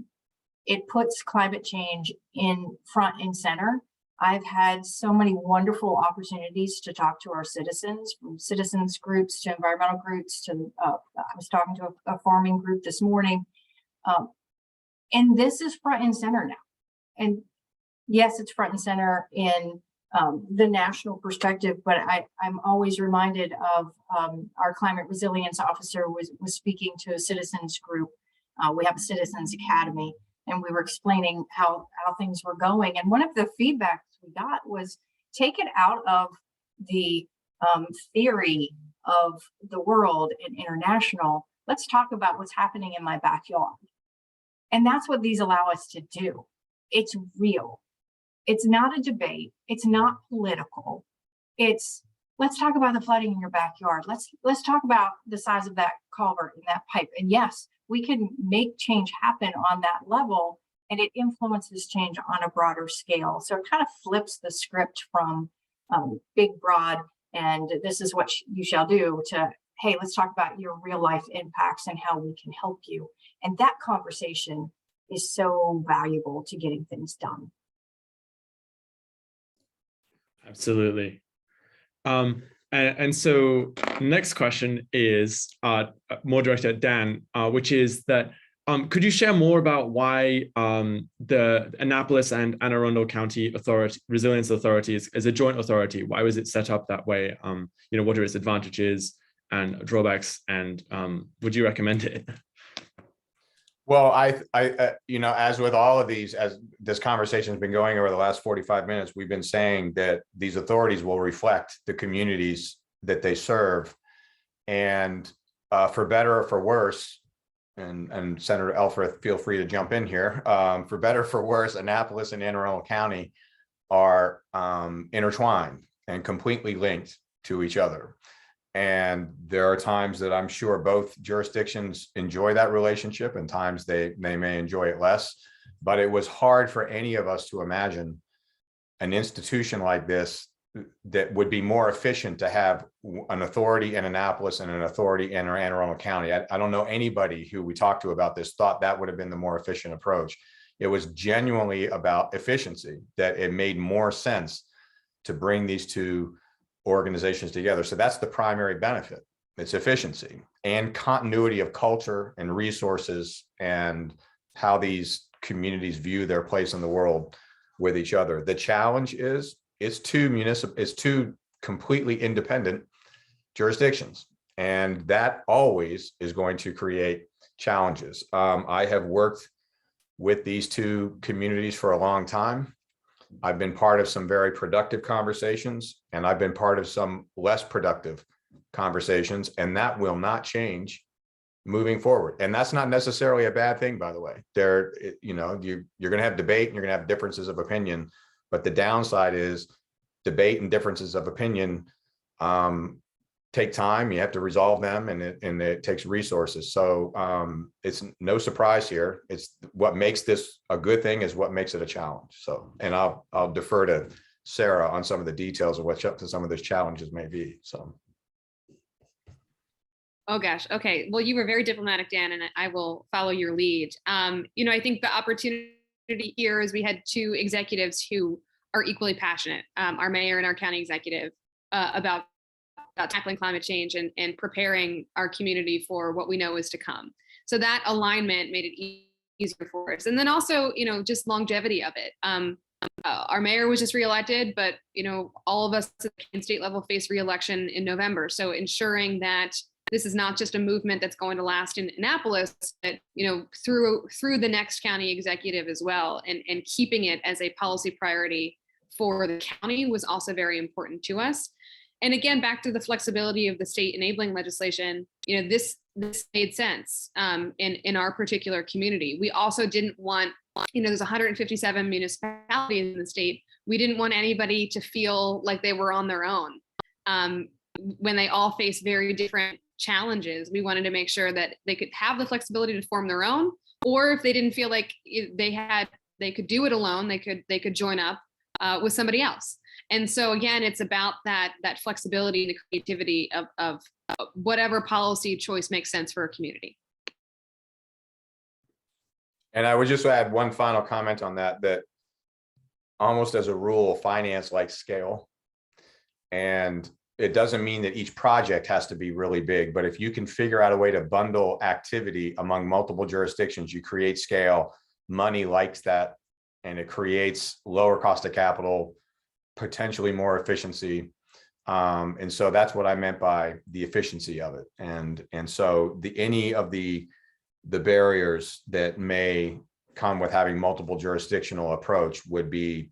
It puts climate change in front and center. I've had so many wonderful opportunities to talk to our citizens, from citizens groups to environmental groups to, I was talking to a farming group this morning. And this is front and center now. And yes, it's front and center in the national perspective, but I'm always reminded of our climate resilience officer was speaking to a citizens group. We have a citizens academy, and we were explaining how things were going. And one of the feedbacks we got was, take it out of the theory of the world and international. Let's talk about what's happening in my backyard. And that's what these allow us to do. It's real. It's not a debate. It's not political. It's, let's talk about the flooding in your backyard. Let's talk about the size of that culvert and that pipe. And yes, we can make change happen on that level, and it influences change on a broader scale. So it kind of flips the script from big, broad, and this is what you shall do, to, hey, let's talk about your real life impacts and how we can help you. And that conversation is so valuable to getting things done. Absolutely. And so next question is more directed at Dan, which is that Could you share more about why the Annapolis and Anne Arundel County Resilience Authority is a joint authority? Why was it set up that way? What are its advantages and drawbacks, and would you recommend it? Well, as with all of these, as this conversation has been going over the last 45 minutes, we've been saying that these authorities will reflect the communities that they serve, and for better or for worse, and Senator Elfreth, feel free to jump in here. For better or for worse, Annapolis and Anne Arundel County are intertwined and completely linked to each other. And there are times that I'm sure both jurisdictions enjoy that relationship, and times they may enjoy it less. But it was hard for any of us to imagine an institution like this that would be more efficient to have an authority in Annapolis and an authority in Anne Arundel County. I don't know anybody who we talked to about this thought that would have been the more efficient approach. It was genuinely about efficiency, that it made more sense to bring these two organizations together. So that's the primary benefit. It's efficiency and continuity of culture and resources and how these communities view their place in the world with each other. The challenge is it's two completely independent jurisdictions, and that always is going to create challenges. I have worked with these two communities for a long time. I've been part of some very productive conversations, and I've been part of some less productive conversations, and that will not change moving forward. And that's not necessarily a bad thing, by the way. You're going to have debate and you're going to have differences of opinion, but the downside is debate and differences of opinion take time. You have to resolve them, and it takes resources. So it's no surprise here. It's what makes this a good thing is what makes it a challenge. So, and I'll defer to Sarah on some of the details of what some of those challenges may be. So. Oh gosh. Okay. Well, you were very diplomatic, Dan, and I will follow your lead. I think the opportunity here is we had two executives who are equally passionate, our mayor and our county executive, about tackling climate change and preparing our community for what we know is to come. So that alignment made it easier for us. And then also, just longevity of it. Our mayor was just reelected, but, all of us at the state level face reelection in November. So ensuring that this is not just a movement that's going to last in Annapolis, but, through the next county executive as well, and keeping it as a policy priority for the county was also very important to us. And again, back to the flexibility of the state enabling legislation, this made sense in our particular community. We also didn't want, there's 157 municipalities in the state. We didn't want anybody to feel like they were on their own when they all face very different challenges. We wanted to make sure that they could have the flexibility to form their own, or if they didn't feel like they could do it alone, they could join up with somebody else. And so again, it's about that flexibility and the creativity of whatever policy choice makes sense for a community. And I would just add one final comment on that almost as a rule, finance likes scale. And it doesn't mean that each project has to be really big, but if you can figure out a way to bundle activity among multiple jurisdictions, you create scale. Money likes that, and it creates lower cost of capital, potentially more efficiency. And so that's what I meant by the efficiency of it. And so any of the barriers that may come with having multiple jurisdictional approach would be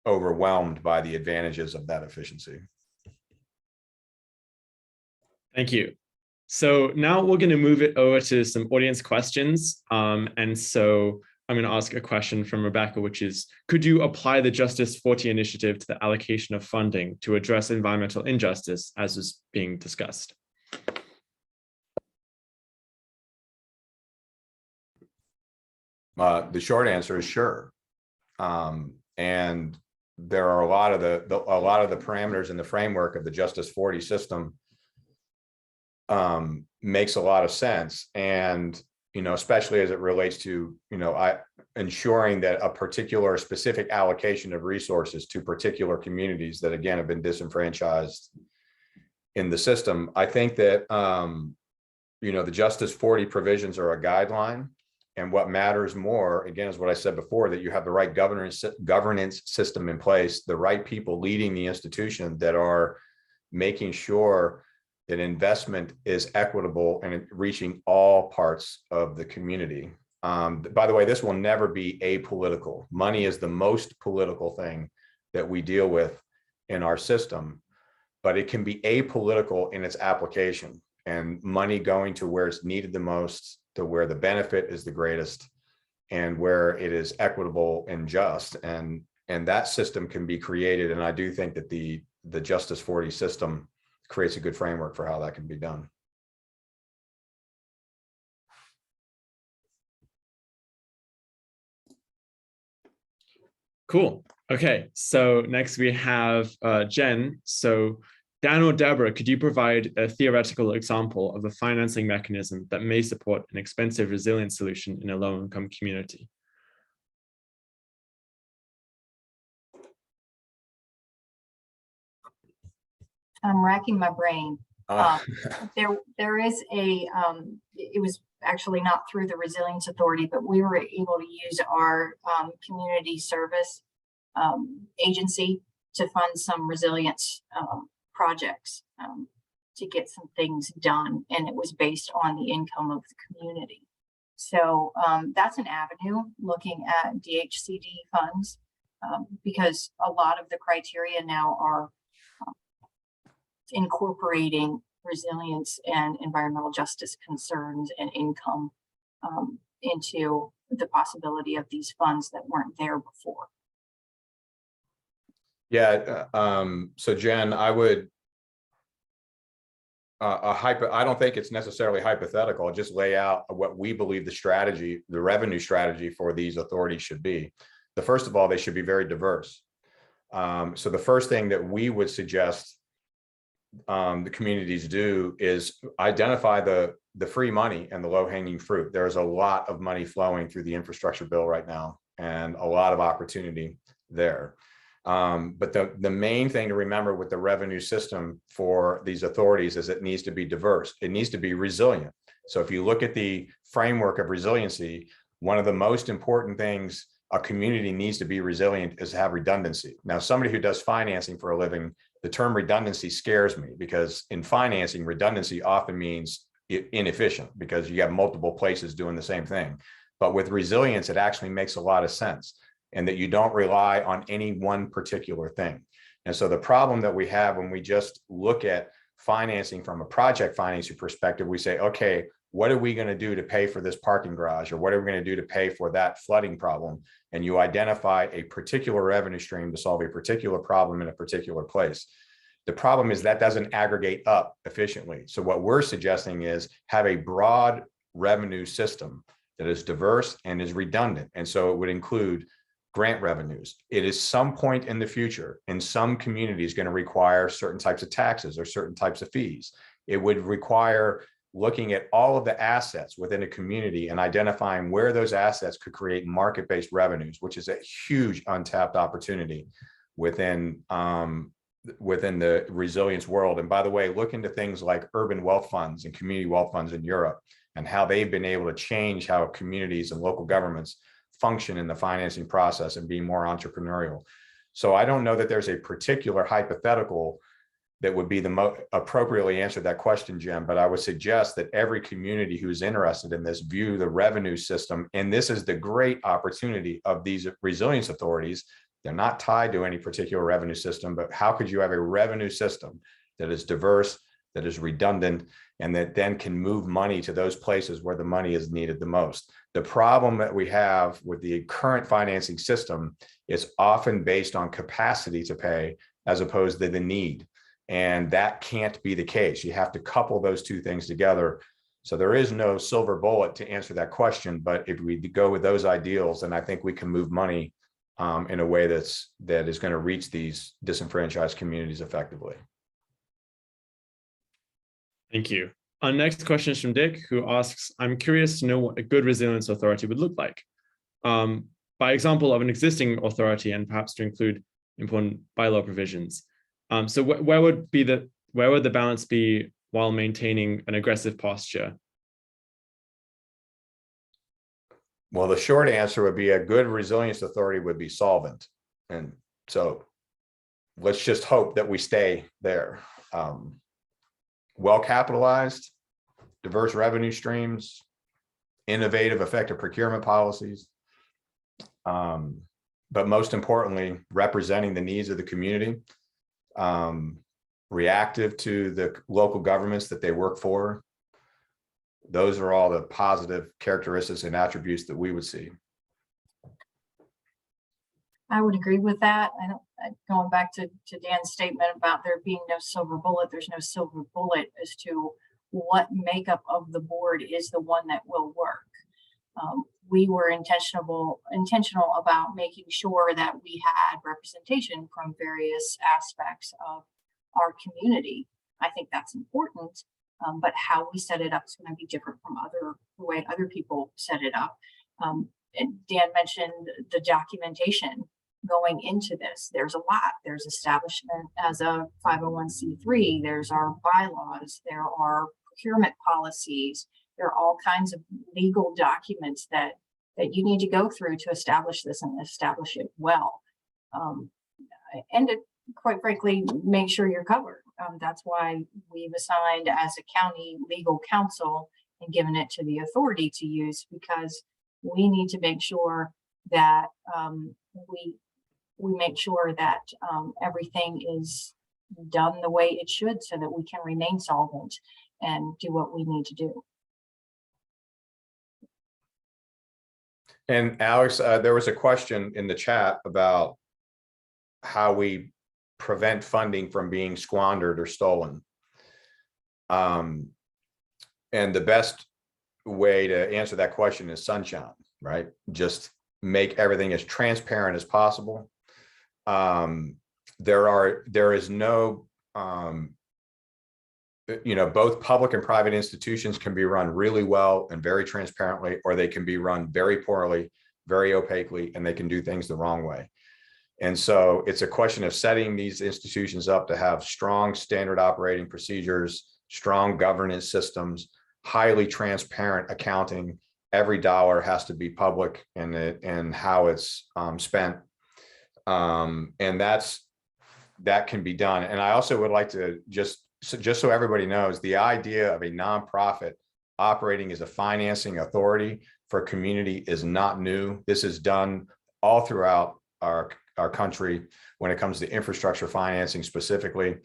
overwhelmed by the advantages of that efficiency. Thank you. So now we're going to move it over to some audience questions. And so I'm going to ask a question from Rebecca, which is, could you apply the Justice 40 initiative to the allocation of funding to address environmental injustice as is being discussed? The short answer is sure. And there are a lot of the parameters in the framework of the Justice 40 system makes a lot of sense. And especially as it relates to, ensuring that a particular specific allocation of resources to particular communities that, again, have been disenfranchised in the system. I think that the Justice 40 provisions are a guideline. And what matters more, again, is what I said before, that you have the right governance system in place, the right people leading the institution that are making sure that investment is equitable and reaching all parts of the community. By the way, this will never be apolitical. Money is the most political thing that we deal with in our system, but it can be apolitical in its application, and money going to where it's needed the most, to where the benefit is the greatest, and where it is equitable and just. And that system can be created. And I do think that the Justice 40 system creates a good framework for how that can be done. Cool. Okay, so next we have Jen. So Dan or Deborah, could you provide a theoretical example of a financing mechanism that may support an expensive resilience solution in a low-income community? I'm racking my brain. There is a, it was actually not through the Resilience Authority, but we were able to use our community service agency to fund some resilience projects to get some things done. And it was based on the income of the community. So that's an avenue, looking at DHCD funds, because a lot of the criteria now are incorporating resilience and environmental justice concerns and income into the possibility of these funds that weren't there before. Yeah, so Jen, I would, I don't think it's necessarily hypothetical. I'll just lay out what we believe the strategy, the revenue strategy for these authorities should be. The first of all, they should be very diverse. So the first thing that we would suggest the communities do is identify the free money and the low-hanging fruit. There's a lot of money flowing through the infrastructure bill right now, and a lot of opportunity there. But the main thing to remember with the revenue system for these authorities is it needs to be diverse. It needs to be resilient. So if you look at the framework of resiliency, one of the most important things a community needs to be resilient is to have redundancy. Now, somebody who does financing for a living, the term redundancy scares me, because in financing, redundancy often means inefficient because you have multiple places doing the same thing. But with resilience, it actually makes a lot of sense, and that you don't rely on any one particular thing. And so the problem that we have when we just look at financing from a project financing perspective, we say, okay, what are we going to do to pay for this parking garage? Or what are we going to do to pay for that flooding problem? And you identify a particular revenue stream to solve a particular problem in a particular place. The problem is that doesn't aggregate up efficiently. So what we're suggesting is have a broad revenue system that is diverse and is redundant. And so it would include grant revenues. It is some point in the future in some communities going to require certain types of taxes or certain types of fees. It would require looking at all of the assets within a community and identifying where those assets could create market-based revenues, which is a huge untapped opportunity within the resilience world. And by the way, look into things like urban wealth funds and community wealth funds in Europe, and how they've been able to change how communities and local governments function in the financing process and be more entrepreneurial. So I don't know that there's a particular hypothetical that would be the most appropriately answer that question, Jim, but I would suggest that every community who's interested in this view the revenue system, and this is the great opportunity of these resilience authorities. They're not tied to any particular revenue system, but how could you have a revenue system that is diverse, that is redundant, and that then can move money to those places where the money is needed the most? The problem that we have with the current financing system is often based on capacity to pay as opposed to the need. And that can't be the case. You have to couple those two things together. So there is no silver bullet to answer that question. But if we go with those ideals, then I think we can move money in a way that is going to reach these disenfranchised communities effectively. Thank you. Our next question is from Dick, who asks, I'm curious to know what a good resilience authority would look like. By example of an existing authority, and perhaps to include important bylaw provisions. So where would the balance be while maintaining an aggressive posture Well, the short answer would be a good resilience authority would be solvent. And so let's just hope that we stay there. Well capitalized, diverse revenue streams, innovative, effective procurement policies. But most importantly, representing the needs of the community, reactive to the local governments that they work for. Those are all the positive characteristics and attributes that we would see. I would agree with that. Going back to Dan's statement about there being no silver bullet, there's no silver bullet as to what makeup of the board is the one that will work. We were intentional about making sure that we had representation from various aspects of our community. I think that's important, but how we set it up is going to be different from the way other people set it up. And Dan mentioned the documentation going into this. There's a lot. There's establishment as a 501c3. There's our bylaws. There are procurement policies. There are all kinds of legal documents that you need to go through to establish this and establish it well. And to, quite frankly, make sure you're covered. That's why we've assigned as a county legal counsel and given it to the authority to use, because we need to make sure that we make sure that everything is done the way it should so that we can remain solvent and do what we need to do. And Alex, there was a question in the chat about how we prevent funding from being squandered or stolen. And the best way to answer that question is sunshine, right? Just make everything as transparent as possible. There is no, both public and private institutions can be run really well and very transparently, or they can be run very poorly, very opaquely, and they can do things the wrong way. And so it's a question of setting these institutions up to have strong standard operating procedures, strong governance systems, highly transparent accounting. Every dollar has to be public and how it's spent. And that can be done. And I also would like to just so everybody knows, the idea of a nonprofit operating as a financing authority for a community is not new. This is done all throughout our country when it comes to infrastructure financing specifically.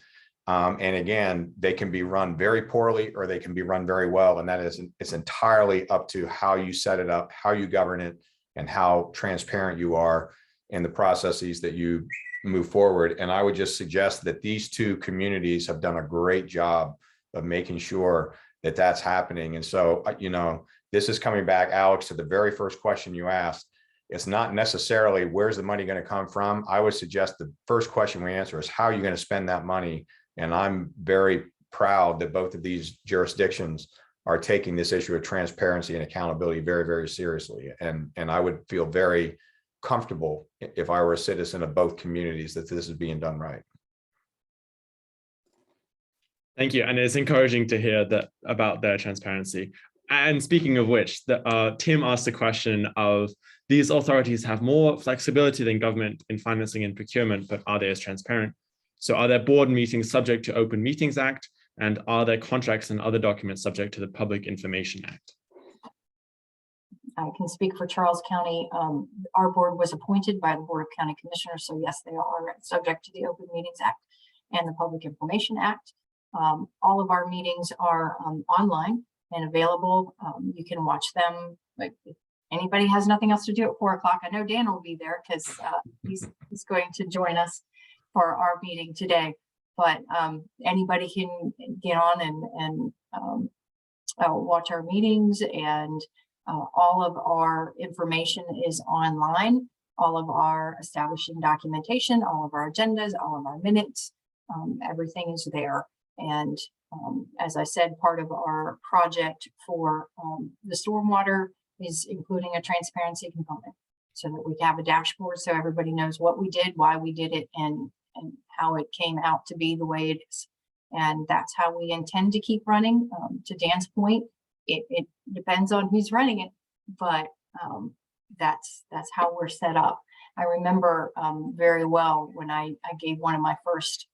And again, they can be run very poorly or they can be run very well. And that is, it's entirely up to how you set it up, how you govern it, and how transparent you are in the processes that you move forward. And I would just suggest that these two communities have done a great job of making sure that that's happening. And so, this is coming back, Alex, to the very first question you asked. It's not necessarily where's the money going to come from. I would suggest the first question we answer is how are you going to spend that money? And I'm very proud that both of these jurisdictions are taking this issue of transparency and accountability very, very seriously. And I would feel very comfortable if I were a citizen of both communities that this is being done right. Thank you. And it's encouraging to hear that about their transparency. And speaking of which, Tim asked the question of these authorities have more flexibility than government in financing and procurement, but are they as transparent? So are their board meetings subject to Open Meetings Act? And are their contracts and other documents subject to the Public Information Act? I can speak for Charles County. Our board was appointed by the Board of County Commissioners. So yes, they are subject to the Open Meetings Act and the Public Information Act. All of our meetings are online and available. You can watch them. Like if anybody has nothing else to do at 4 o'clock, I know Dan will be there because he's going to join us for our meeting today. But anybody can get on and watch our meetings, and all of our information is online. All of our establishing documentation, all of our agendas, all of our minutes, everything is there. And as I said, part of our project for the stormwater is including a transparency component so that we can have a dashboard so everybody knows what we did, why we did it, and how it came out to be the way it is. And that's how we intend to keep running. To Dan's point, it depends on who's running it, but That's how we're set up. I remember very well when I gave one of my first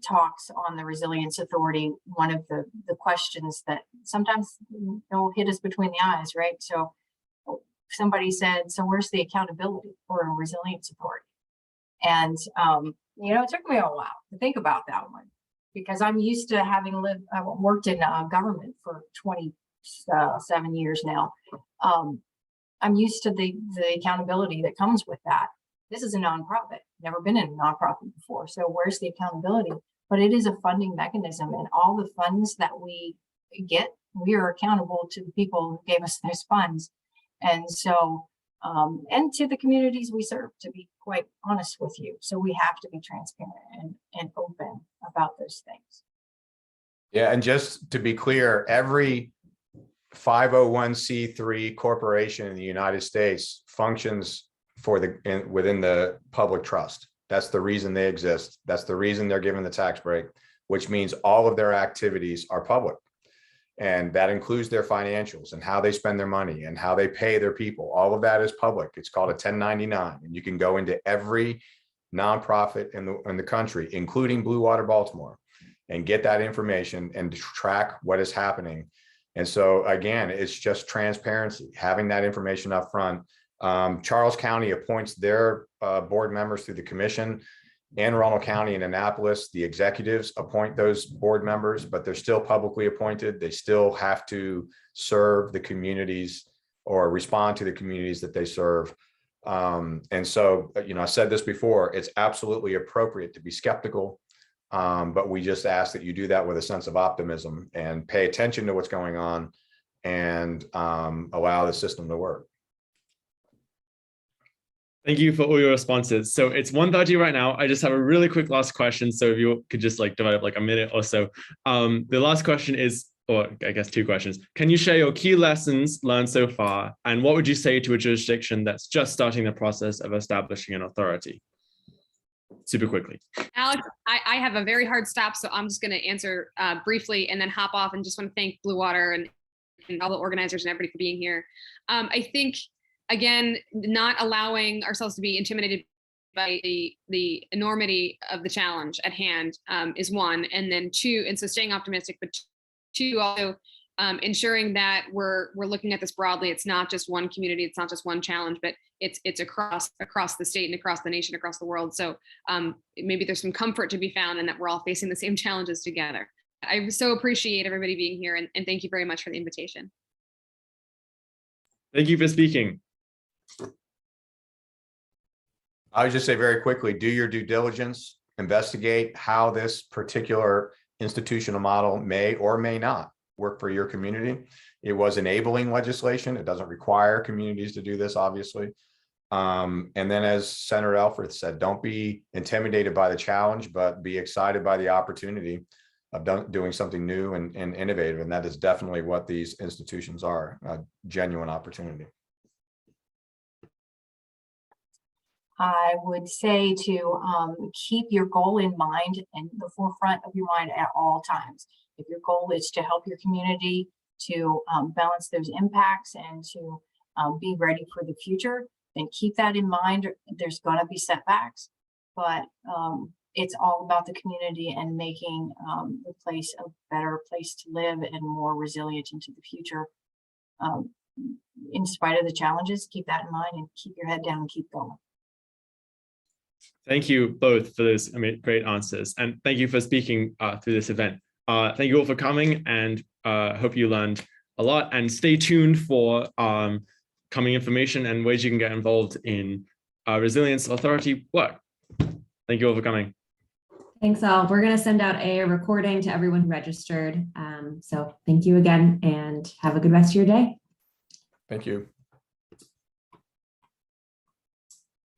talks on the Resilience Authority, one of the questions that sometimes hit us between the eyes, right? So somebody said, so where's the accountability for a Resilience Authority? And it took me a while to think about that one, because I'm used to having worked in government for 27 years now. I'm used to the accountability that comes with that. This is a nonprofit, never been in a nonprofit before. So where's the accountability? But it is a funding mechanism, and all the funds that we get, we are accountable to the people who gave us those funds. And so, and to the communities we serve, to be quite honest with you. So we have to be transparent and open about those things. Yeah, and just to be clear, every 501c3 corporation in the United States functions within the public trust. That's the reason they exist. That's the reason they're given the tax break, which means all of their activities are public. And that includes their financials and how they spend their money and how they pay their people. All of that is public. It's called a 1099. And you can go into every nonprofit in the country, including Blue Water Baltimore, and get that information and track what is happening. And so again, it's just transparency, having that information up front. Charles County appoints their board members through the commission. Anne Arundel County and Annapolis, the executives appoint those board members, but they're still publicly appointed. They still have to serve the communities or respond to the communities that they serve. And so, I said this before, it's absolutely appropriate to be skeptical, but we just ask that you do that with a sense of optimism and pay attention to what's going on and allow the system to work. Thank you for all your responses. So it's 1:30 right now. I just have a really quick last question. So if you could just divide up a minute or so. The last question is, or I guess 2 questions. Can you share your key lessons learned so far? And what would you say to a jurisdiction that's just starting the process of establishing an authority? Super quickly. Alex, I have a very hard stop, so I'm just going to answer briefly and then hop off, and just want to thank Blue Water and all the organizers and everybody for being here. I think, again, not allowing ourselves to be intimidated by the enormity of the challenge at hand is one. And then 2, and so staying optimistic, but 2, also ensuring that we're looking at this broadly. It's not just one community, it's not just one challenge, but it's across the state and across the nation, across the world. So maybe there's some comfort to be found in that we're all facing the same challenges together. I so appreciate everybody being here, and thank you very much for the invitation. Thank you for speaking. I would just say very quickly, do your due diligence, investigate how this particular institutional model may or may not work for your community. It was enabling legislation. It doesn't require communities to do this, obviously. And then, as Senator Elfreth said, don't be intimidated by the challenge, but be excited by the opportunity of doing something new and innovative. And that is definitely what these institutions are, a genuine opportunity. I would say to keep your goal in mind and the forefront of your mind at all times. If your goal is to help your community to balance those impacts and to be ready for the future, then keep that in mind. There's going to be setbacks, but it's all about the community and making the place a better place to live and more resilient into the future. In spite of the challenges, keep that in mind and keep your head down and keep going. Thank you both for those great answers. And thank you for speaking through this event. Thank you all for coming, and hope you learned a lot, and stay tuned for coming information and ways you can get involved in Resilience Authority work. Thank you all for coming. Thanks all. We're going to send out a recording to everyone who registered. So thank you again, and have a good rest of your day. Thank you.